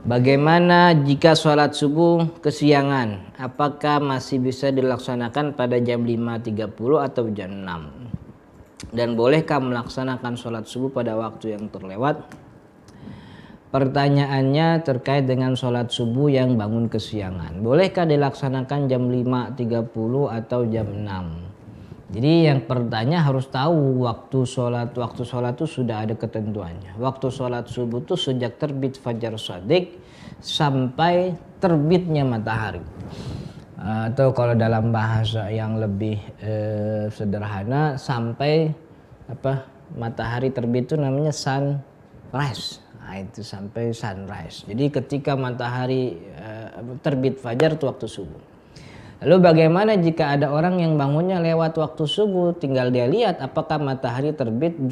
Bagaimana jika sholat subuh kesiangan? Apakah masih bisa dilaksanakan pada jam 5.30 atau jam 6? Dan bolehkah melaksanakan sholat subuh pada waktu yang terlewat? Pertanyaannya terkait dengan sholat subuh yang bangun kesiangan. Bolehkah dilaksanakan jam 5.30 atau jam 6? Jadi yang pertanyaan harus tahu waktu sholat itu sudah ada ketentuannya. Waktu sholat subuh itu sejak terbit fajar shadiq sampai terbitnya matahari. Atau kalau dalam bahasa yang lebih sederhana sampai matahari terbit itu namanya sunrise. Nah, itu sampai sunrise. Jadi ketika matahari terbit fajar itu waktu subuh. Lalu bagaimana jika ada orang yang bangunnya lewat waktu subuh, tinggal dia lihat apakah matahari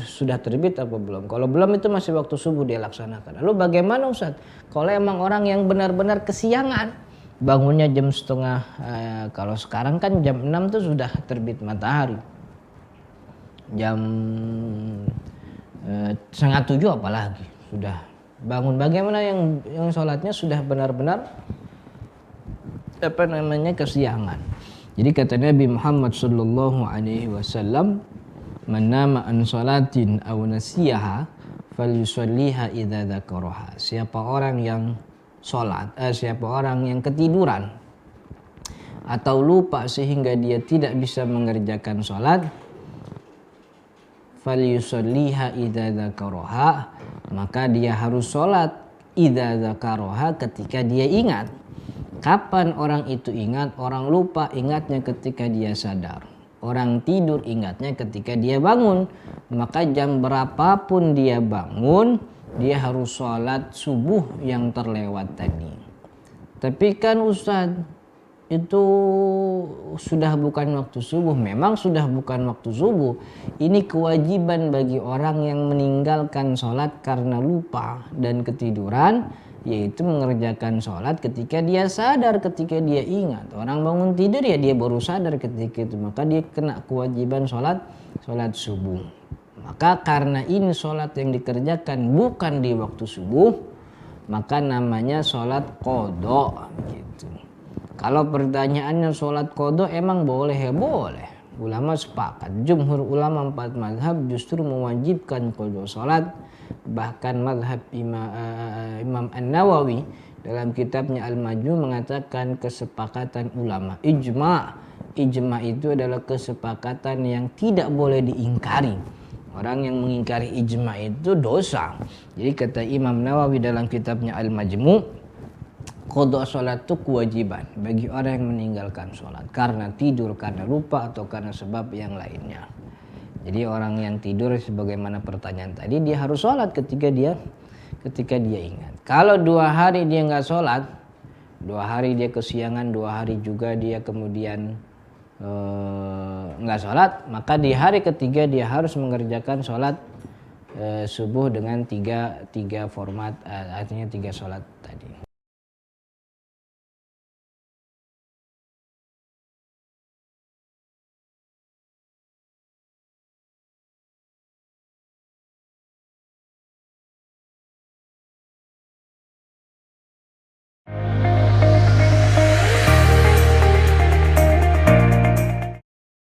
sudah terbit atau belum. Kalau belum itu masih waktu subuh dia laksanakan. Lalu bagaimana Ustaz? Kalau emang orang yang benar-benar kesiangan, bangunnya jam setengah, kalau sekarang kan jam 6 itu sudah terbit matahari. Jam setengah 7 apalagi sudah bangun. Bagaimana yang sholatnya sudah benar-benar kesiangan. Jadi kata Nabi Muhammad sallallahu alaihi wasallam, "Man nama an salatin aw nasiyaha falyusalliha idza dzakaraha." Siapa orang yang ketiduran atau lupa sehingga dia tidak bisa mengerjakan salat, falyusalliha idza dzakaraha, maka dia harus salat idza dzakaraha ketika dia ingat. Kapan orang itu ingat? Orang lupa ingatnya ketika dia sadar. Orang tidur ingatnya ketika dia bangun. Maka jam berapapun dia bangun, dia harus sholat subuh yang terlewat tadi. Tapi kan Ustaz, itu sudah bukan waktu subuh. Memang sudah bukan waktu subuh. Ini kewajiban bagi orang yang meninggalkan sholat karena lupa dan ketiduran, yaitu mengerjakan sholat ketika dia sadar, ketika dia ingat. Orang bangun tidur ya dia baru sadar ketika itu, maka dia kena kewajiban sholat subuh. Maka karena ini sholat yang dikerjakan bukan di waktu subuh, maka namanya sholat qadha gitu. Kalau pertanyaannya sholat qadha emang boleh? Ya boleh. Ulama sepakat, jumhur ulama 4 mazhab justru mewajibkan qadha sholat. Bahkan mazhab Imam An-Nawawi dalam kitabnya Al-Majmu' mengatakan kesepakatan ulama, ijma itu adalah kesepakatan yang tidak boleh diingkari. Orang yang mengingkari ijma itu dosa. Jadi kata Imam Nawawi dalam kitabnya Al-Majmu', qadha salat itu kewajiban bagi orang yang meninggalkan salat karena tidur, karena lupa, atau karena sebab yang lainnya. Jadi orang yang tidur sebagaimana pertanyaan tadi, dia harus sholat ketika dia ingat. Kalau 2 hari dia nggak sholat, 2 hari dia kesiangan, 2 hari juga dia kemudian nggak sholat, maka di hari ketiga dia harus mengerjakan sholat subuh dengan tiga format, artinya 3 sholat tadi.